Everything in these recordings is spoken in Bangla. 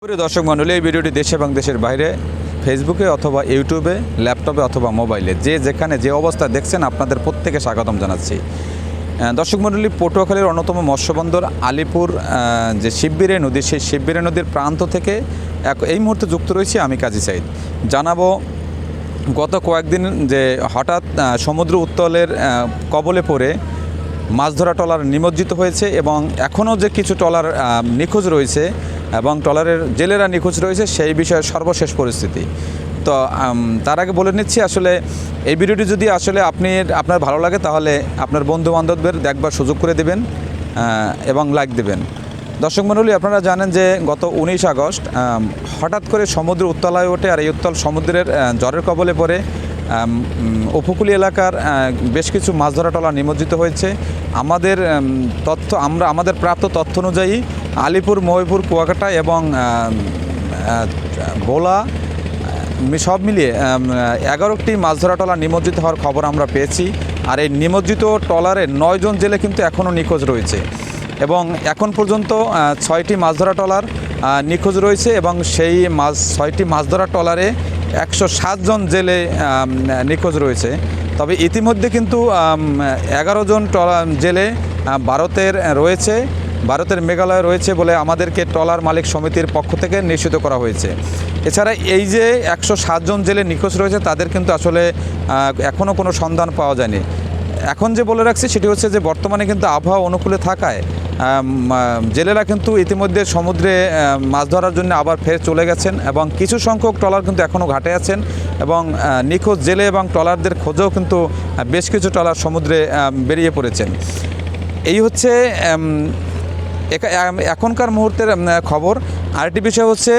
প্রিয় দর্শক মণ্ডলী, এই ভিডিওটি দেশে এবং দেশের বাইরে ফেসবুকে অথবা ইউটিউবে, ল্যাপটপে অথবা মোবাইলে যেখানে যে অবস্থা দেখছেন আপনাদের প্রত্যেকে স্বাগতম জানাচ্ছি। দর্শক মণ্ডলী, পটুয়াখালীর অন্যতম মৎস্যবন্দর আলীপুর যে শিববিরে নদী, সেই শিববিরে নদীর প্রান্ত থেকে এই মুহূর্তে যুক্ত রয়েছি আমি কাজী সাইদ। জানাবো গত কয়েকদিন যে হঠাৎ সমুদ্র উত্তালের কবলে পড়ে মাছ ধরা ট্রলার নিমজ্জিত হয়েছে এবং এখনও যে কিছু ট্রলার নিখোঁজ রয়েছে এবং ট্রলারের জেলেরা নিখোঁজ রয়েছে সেই বিষয়ে সর্বশেষ পরিস্থিতি। তো তার আগে বলে নিচ্ছি, আসলে এই ভিডিওটি যদি আসলে আপনার ভালো লাগে তাহলে আপনার বন্ধুবান্ধবদের দেখবার সুযোগ করে দেবেন এবং লাইক দেবেন। দর্শক মণ্ডলী, আপনারা জানেন যে গত 19 আগস্ট হঠাৎ করে সমুদ্র উত্তালায় ওঠে, আর এই উত্তাল সমুদ্রের ঝড়ের কবলে পড়ে উপকূলীয় এলাকার বেশ কিছু মাছ ধরা ট্রলার নিমজ্জিত হয়েছে। আমাদের প্রাপ্ত তথ্য অনুযায়ী আলীপুর, মহিপুর, কুয়াকাটা এবং ভোলা সব মিলিয়ে 11টি মাছ ধরা ট্রলার নিমজ্জিত হওয়ার খবর আমরা পেয়েছি। আর এই নিমজ্জিত ট্রলারে 9 জন জেলে কিন্তু এখনও নিখোঁজ রয়েছে এবং এখন পর্যন্ত 6টি মাছ ধরা ট্রলার নিখোঁজ রয়েছে এবং সেই 6টি মাছ ধরা ট্রলারে 107 জন জেলে নিখোঁজ রয়েছে। তবে ইতিমধ্যে কিন্তু 11 জন জেলে ভারতের মেঘালয়ে রয়েছে বলে আমাদেরকে ট্রলার মালিক সমিতির পক্ষ থেকে নিশ্চিত করা হয়েছে। এছাড়া এই যে 107 জন জেলে নিখোঁজ রয়েছে তাদের কিন্তু আসলে এখনও কোনো সন্ধান পাওয়া যায়নি। এখন যে বলে রাখছি সেটি হচ্ছে যে বর্তমানে কিন্তু আবহাওয়া অনুকূলে থাকায় জেলেরা কিন্তু ইতিমধ্যে সমুদ্রে মাছ ধরার জন্য আবার ফের চলে গেছেন এবং কিছু সংখ্যক ট্রলার কিন্তু এখনও ঘাটে আছেন এবং নিখোঁজ জেলে এবং ট্রলারদের খোঁজেও কিন্তু বেশ কিছু ট্রলার সমুদ্রে বেরিয়ে পড়েছেন। এই হচ্ছে এখনকার মুহূর্তের খবর। আরেকটি বিষয় হচ্ছে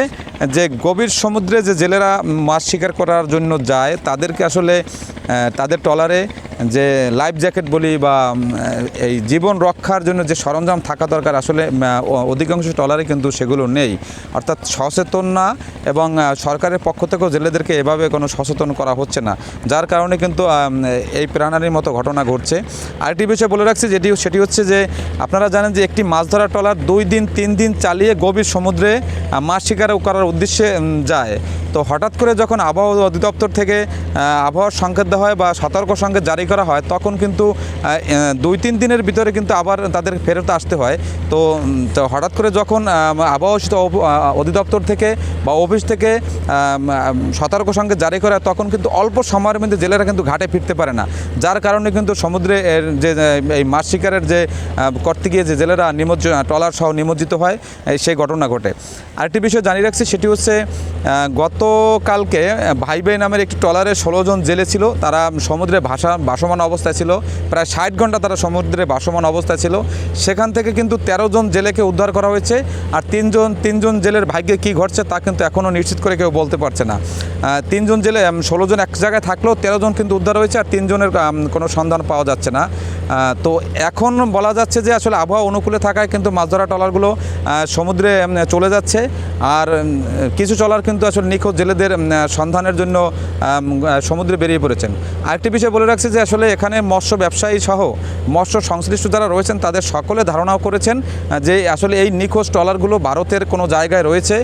যে গভীর সমুদ্রে যে জেলেরা মাছ শিকার করার জন্য যায় তাদেরকে আসলে তাদের ট্রলারে যে লাইফ জ্যাকেট বলি বা এই জীবন রক্ষার জন্য যে সরঞ্জাম থাকা দরকার, আসলে অধিকাংশ ট্রলারে কিন্তু সেগুলো নেই, অর্থাৎ সচেতন না এবং সরকারের পক্ষ থেকেও জেলেদেরকে এভাবে কোনো সচেতন করা হচ্ছে না, যার কারণে কিন্তু এই প্রাণহানির মতো ঘটনা ঘটছে। আরেকটি বিষয় বলে রাখছি সেটি হচ্ছে যে আপনারা জানেন যে একটি মাছ ধরা ট্রলার 2 দিন 3 দিন চালিয়ে গভীর সমুদ্রে মাছ শিকার করার উদ্দেশ্যে যায়। তো হঠাৎ করে যখন আবহাওয়া অধিদপ্তর থেকে আবহাওয়ার সংকেত দেওয়া হয় বা সতর্ক সংকেত জারি করা হয় তখন কিন্তু 2-3 দিনের ভিতরে কিন্তু আবার তাদের ফেরত আসতে হয়। তো হঠাৎ করে যখন আবহাওয়া অধিদপ্তর থেকে বা অফিস থেকে সতর্ক সংকেত জারি করা হয় তখন কিন্তু অল্প সময়ের মধ্যে জেলেরা কিন্তু ঘাটে ফিরতে পারে না, যার কারণে কিন্তু সমুদ্রে যে এই মাছ শিকারের যে করতে গিয়ে যে জেলেরা ট্রলার সহ নিমজ্জিত হয় সেই ঘটনা ঘটে। আরেকটি বিষয় জানিয়ে রাখছি সেটি হচ্ছে গতকালকে ভাই নামের একটি ট্রলারে 16 জন জেলে ছিল। তারা সমুদ্রে ভাসমান অবস্থায় ছিল, প্রায় 60 ঘন্টা তারা সমুদ্রে ভাসমান অবস্থায় ছিল। সেখান থেকে কিন্তু 13 জন জেলেকে উদ্ধার করা হয়েছে। আর 3 জন জেলের ভাগ্যে কী ঘটছে তা কিন্তু এখনও নিশ্চিত করে কেউ বলতে পারছে না। 3 জন জেলে 16 জন এক জায়গায় থাকলেও 13 জন কিন্তু উদ্ধার হয়েছে আর 3 জনের কোনো সন্ধান পাওয়া যাচ্ছে না। তো এখন বলা যাচ্ছে যে আসলে আবহাওয়া অনুকূলে থাকায় কিন্তু মাছ ধরা ট্রলারগুলো সমুদ্রে চলে যাচ্ছে আর কিছু ট্রলার কিন্তু আসলে নিখোঁজ জেলেদের সন্ধানের জন্য সমুদ্রে বেরিয়ে পড়েছেন। আরেকটি বিষয় বলে রাখছি যে আসলে এখানে মৎস্য ব্যবসায়ী সহ মৎস্য সংশ্লিষ্ট যারা রয়েছেন তাদের সকলে ধারণাও করেছেন যে আসলে এই নিখোঁজ ট্রলারগুলো ভারতের কোনো জায়গায় রয়েছে।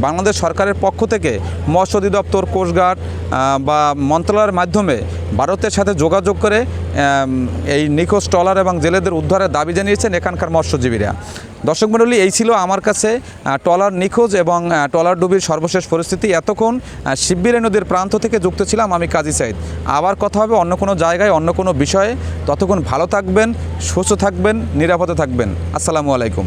বাংলাদেশ সরকারের পক্ষ থেকে মৎস্য অধিদপ্তর, কোস্টগার্ড বা মন্ত্রণালয়ের মাধ্যমে ভারতের সাথে যোগাযোগ করে এই নিখোঁজ ট্রলার এবং জেলেদের উদ্ধারের দাবি জানিয়েছেন এখানকার মৎস্যজীবীরা। দর্শক মণ্ডলী, এই ছিল আমার কাছে ট্রলার নিখোঁজ এবং ট্রলার ডুবির সর্বশেষ পরিস্থিতি। এতক্ষণ শিববিরে নদীর প্রান্ত থেকে যুক্ত ছিলাম আমি কাজী সাইদ। আবার কথা হবে অন্য কোনো জায়গায় অন্য কোনো বিষয়ে। ততক্ষণ ভালো থাকবেন, সুস্থ থাকবেন, নিরাপদে থাকবেন। আসসালামু আলাইকুম।